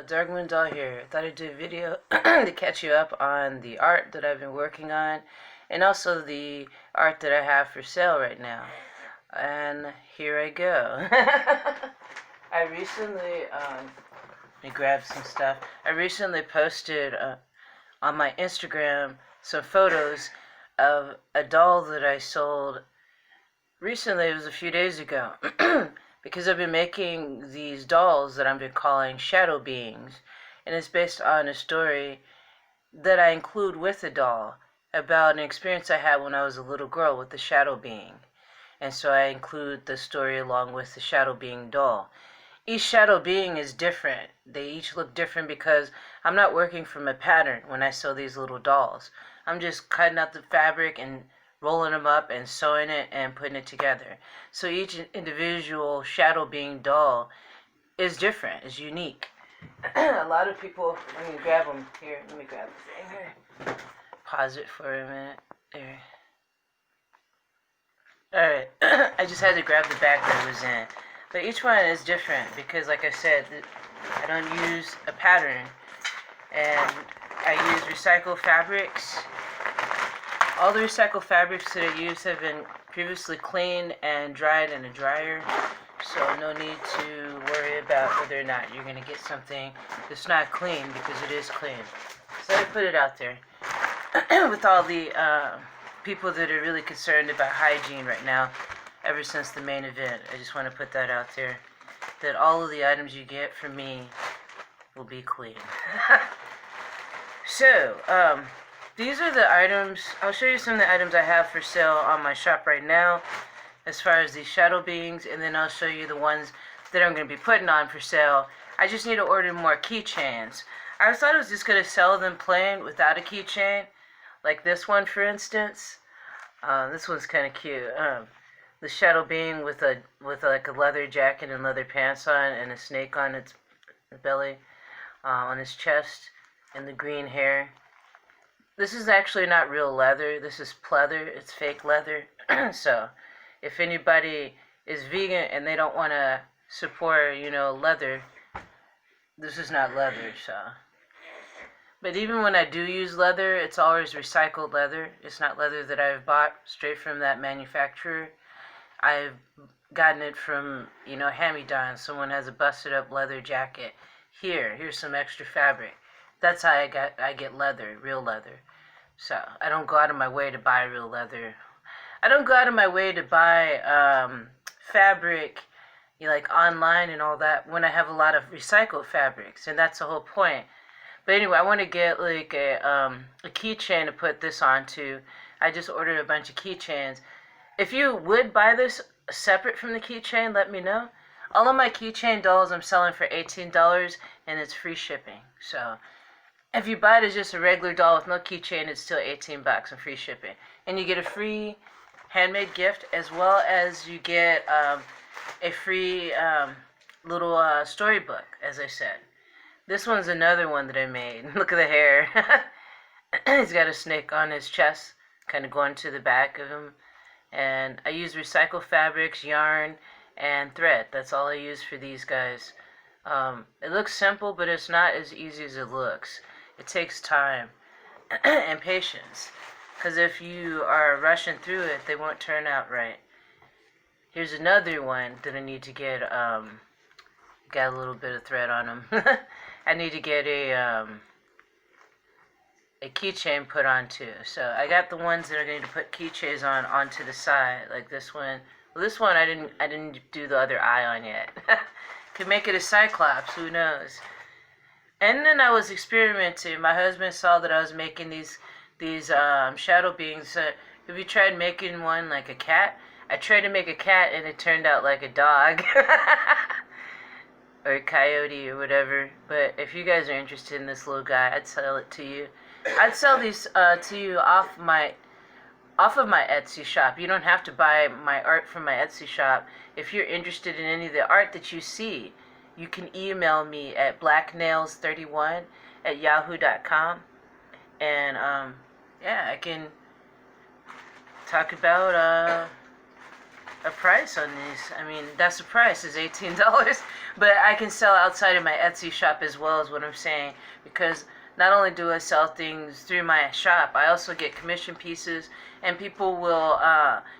Dark Moon Doll here. I thought I'd do a video to catch you up on the art that I've been working on and also the art that I have for sale right now. And here I go. I recently, let me grab some stuff. I recently posted on my Instagram some photos of a doll that I sold recently. It was a few days ago. Because I've been making these dolls that I've been calling shadow beings, and it's based on a story that I include with the doll about an experience I had when I was a little girl with the shadow being. And so I include the story along with the shadow being doll. Each shadow being is different. They each look different because I'm not working from a pattern when I sew these little dolls. I'm just cutting out the fabric and rolling them up and sewing it and putting it together. So each individual shadow being doll is different, is unique. A lot of people, let me grab them here. Let me grab the thing here. Pause it for a minute. There. Alright, I just had to grab the bag that it was in. But each one is different because, like I said, I don't use a pattern. And I use recycled fabrics. All the recycled fabrics that I use have been previously cleaned and dried in a dryer, so no need to worry about whether or not you're going to get something that's not clean, because it is clean. So I put it out there. With all the people that are really concerned about hygiene right now, ever since the main event, I just want to put that out there, that all of the items you get from me will be clean. So, these are the items. I'll show you some of the items I have for sale on my shop right now as far as these shadow beings, and then I'll show you the ones that I'm going to be putting on for sale. I just need to order more keychains. I thought I was just going to sell them plain without a keychain, like this one for instance. This one's kind of cute. The shadow being with like a leather jacket and leather pants on, and a snake on its belly, on its chest, and the green hair. This is actually not real leather. This is pleather. It's fake leather. So, if anybody is vegan and they don't want to support, leather, this is not leather, so. But even when I do use leather, it's always recycled leather. It's not leather that I've bought straight from that manufacturer. I've gotten it from, hand-me-downs. Someone has a busted up leather jacket. Here's some extra fabric. That's how I get leather, real leather. So, I don't go out of my way to buy real leather. I don't go out of my way to buy fabric, like online and all that, when I have a lot of recycled fabrics, and that's the whole point. But anyway, I want to get like a keychain to put this onto. I just ordered a bunch of keychains. If you would buy this separate from the keychain, let me know. All of my keychain dolls I'm selling for $18, and it's free shipping. So, if you buy it as just a regular doll with no keychain, it's still $18 and free shipping. And you get a free handmade gift, as well as you get a free little storybook, as I said. This one's another one that I made. Look at the hair. He's got a snake on his chest, kind of going to the back of him. And I use recycled fabrics, yarn, and thread. That's all I use for these guys. It looks simple, but it's not as easy as it looks. It takes time and patience, because if you are rushing through it, they won't turn out right. Here's another one that I need to get. Got a little bit of thread on them. I need to get a keychain put on too. So I got the ones that are going to put keychains onto the side, like this one. Well, this one I didn't do the other eye on yet. Could make it a cyclops. Who knows? And then I was experimenting. My husband saw that I was making these shadow beings. Have you tried making one like a cat? I tried to make a cat and it turned out like a dog. Or a coyote or whatever. But if you guys are interested in this little guy, I'd sell it to you. I'd sell these to you off of my Etsy shop. You don't have to buy my art from my Etsy shop. If you're interested in any of the art that you see, you can email me at blacknails31@yahoo.com, and, yeah, I can talk about, a price on these. I mean, that's the price, is $18. But I can sell outside of my Etsy shop as well, is what I'm saying. Because not only do I sell things through my shop, I also get commission pieces, and people will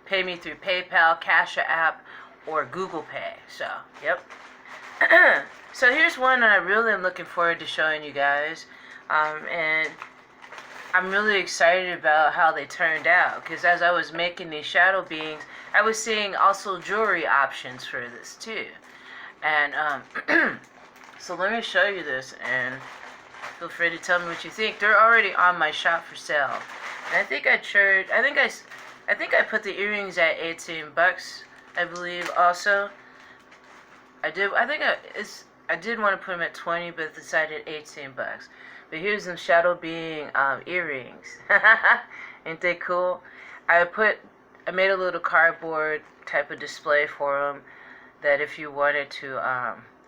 pay me through PayPal, Cash App, or Google Pay. So, yep. So here's one that I really am looking forward to showing you guys. And I'm really excited about how they turned out, because as I was making these shadow beings, I was seeing also jewelry options for this too. And so let me show you this, and feel free to tell me what you think. They're already on my shop for sale. And I think I put the earrings at $18, I believe. Also, I did want to put them at 20, but decided $18. But here's some shadow being earrings. Ain't they cool? I made a little cardboard type of display for them, that if you wanted to,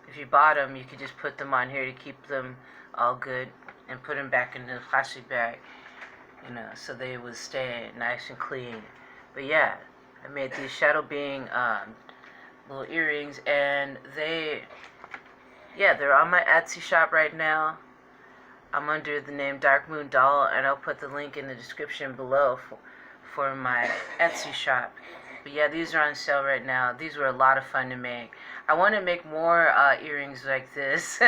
if you bought them, you could just put them on here to keep them all good, and put them back in the plastic bag, you know, so they would stay nice and clean. But yeah, I made these shadow being little earrings, and they're on my Etsy shop right now. I'm under the name Dark Moon Doll, and I'll put the link in the description below for my Etsy shop. But yeah, these are on sale right now. These were a lot of fun to make. I want to make more earrings like this,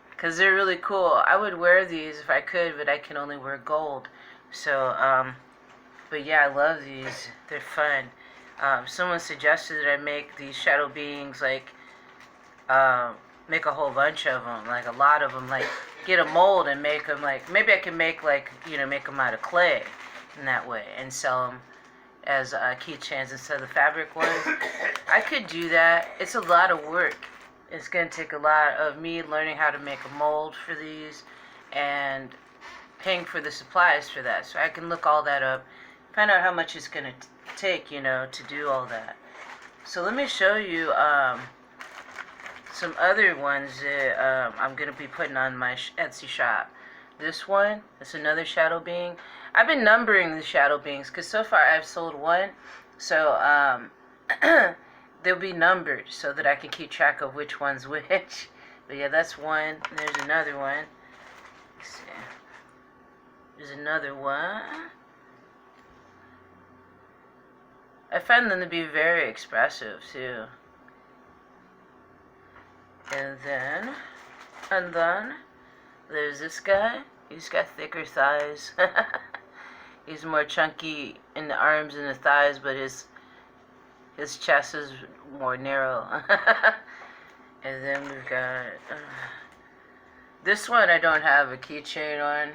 because they're really cool. I would wear these if I could, but I can only wear gold. So, but yeah, I love these. They're fun. Someone suggested that I make these shadow beings, like, make a whole bunch of them, like a lot of them, like get a mold and make them, like, maybe I can make, like, you know, make them out of clay in that way and sell them as keychains instead of the fabric ones. I could do that. It's a lot of work. It's going to take a lot of me learning how to make a mold for these and paying for the supplies for that. So I can look all that up, find out how much it's going to take, you know, to do all that. So let me show you some other ones that I'm going to be putting on my Etsy shop. This one, it's another shadow being. I've been numbering the shadow beings, because so far I've sold one. So they'll be numbered so that I can keep track of which one's which. But yeah, that's one. And there's another one. Let's see. There's another one. I find them to be very expressive too. And then there's this guy. He's got thicker thighs. He's more chunky in the arms and the thighs, but his chest is more narrow. And then we've got this one. I don't have a keychain on,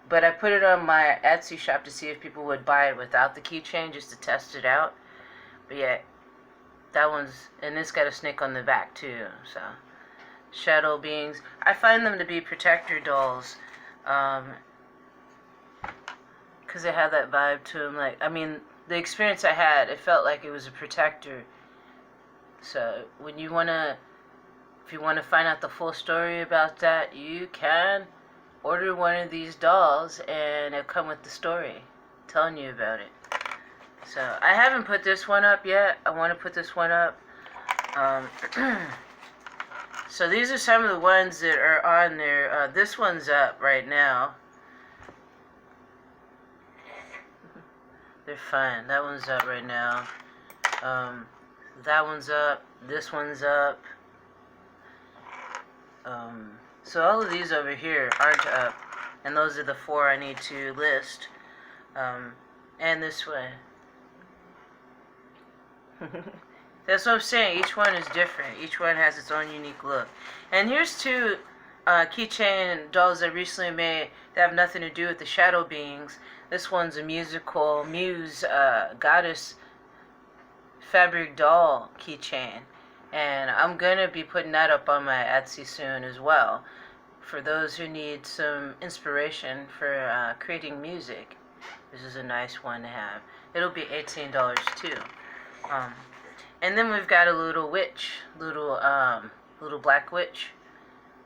but I put it on my Etsy shop to see if people would buy it without the keychain, just to test it out. But yeah, that one's, and it's got a snake on the back too. So shadow beings, I find them to be protector dolls, because they have that vibe to them. Like, I mean, the experience I had, it felt like it was a protector. So when you wanna, if you wanna find out the full story about that, you can order one of these dolls, and it'll come with the story telling you about it. So I haven't put this one up yet. I want to put this one up. So these are some of the ones that are on there. This one's up right now. They're fun. That one's up right now. That one's up. This one's up. So all of these over here aren't up. And those are the 4 I need to list. And this one. That's what I'm saying. Each one is different. Each one has its own unique look. And here's 2 keychain dolls I recently made that have nothing to do with the shadow beings. This one's a musical muse goddess fabric doll keychain. And I'm going to be putting that up on my Etsy soon as well, for those who need some inspiration for creating music. This is a nice one to have. It'll be $18 too. And then we've got a little witch, little black witch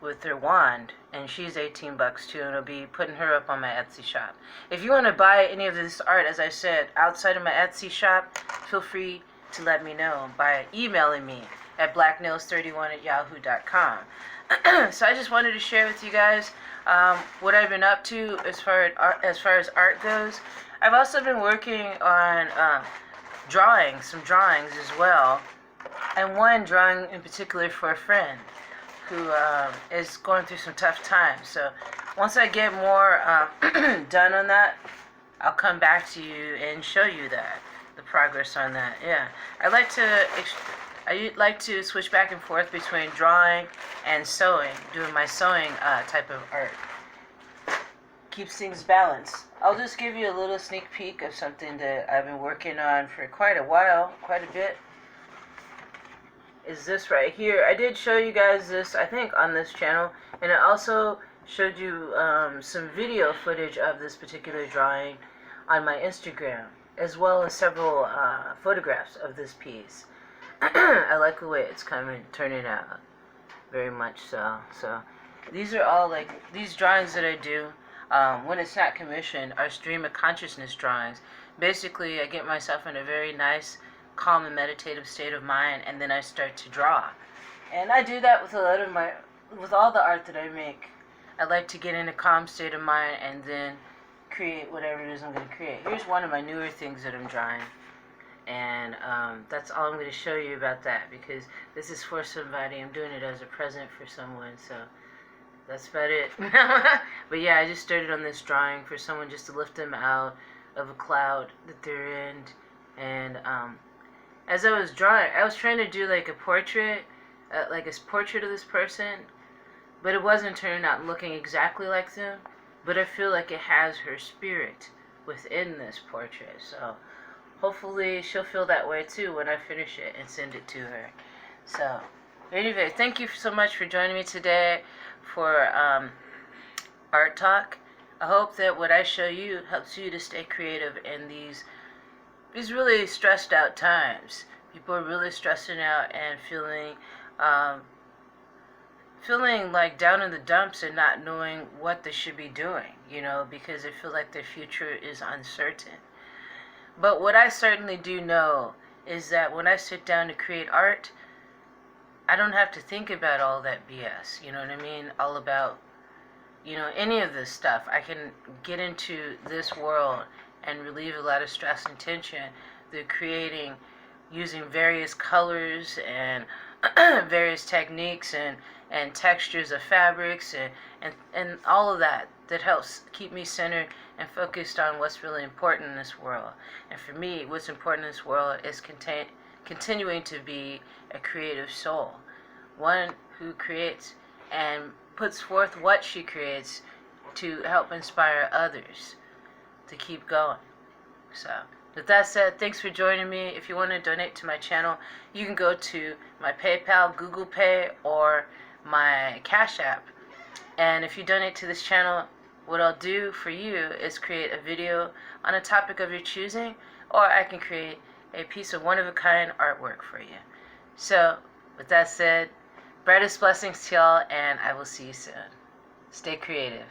with her wand, and she's $18 too, and I'll be putting her up on my Etsy shop. If you want to buy any of this art, as I said, outside of my Etsy shop, feel free to let me know by emailing me at blacknails31@yahoo.com. So I just wanted to share with you guys what I've been up to as far as art goes. I've also been working on some drawings as well, and one drawing in particular for a friend who is going through some tough times. So once I get more done on that, I'll come back to you and show you the progress on that. Yeah, I like to switch back and forth between drawing and sewing, doing my sewing type of art. Keeps things balanced. I'll just give you a little sneak peek of something that I've been working on for quite a while, quite a bit. Is this right here. I did show you guys this, I think, on this channel, and I also showed you some video footage of this particular drawing on my Instagram, as well as several photographs of this piece. I like the way it's turning out, very much so. So these are all these drawings that I do when it's not commissioned are stream of consciousness drawings. Basically, I get myself in a very nice, calm and meditative state of mind, and then I start to draw. And I do that with with all the art that I make. I like to get in a calm state of mind and then create whatever it is I'm going to create. Here's one of my newer things that I'm drawing, and that's all I'm going to show you about that, because this is for somebody. I'm doing it as a present for someone, so that's about it. But yeah, I just started on this drawing for someone, just to lift them out of a cloud that they're in. And as I was drawing, I was trying to do like a portrait of this person, but it wasn't turning out looking exactly like them. But I feel like it has her spirit within this portrait, so hopefully she'll feel that way too when I finish it and send it to her. So anyway, thank you so much for joining me today for Art Talk. I hope that what I show you helps you to stay creative in these really stressed out times. People are really stressing out and feeling like down in the dumps and not knowing what they should be doing, because they feel like their future is uncertain. But what I certainly do know is that when I sit down to create art, I don't have to think about all that BS, you know what I mean? All about, any of this stuff. I can get into this world and relieve a lot of stress and tension through using various colors and various techniques and textures of fabrics and all of that helps keep me centered and focused on what's really important in this world. And for me, what's important in this world is continuing to be a creative soul, one who creates and puts forth what she creates to help inspire others to keep going. So with that said, thanks for joining me. If you want to donate to my channel, you can go to my PayPal, Google Pay, or my Cash App. And if you donate to this channel, what I'll do for you is create a video on a topic of your choosing, or I can create a piece of one-of-a-kind artwork for you. So with that said, brightest blessings to y'all, and I will see you soon. Stay creative.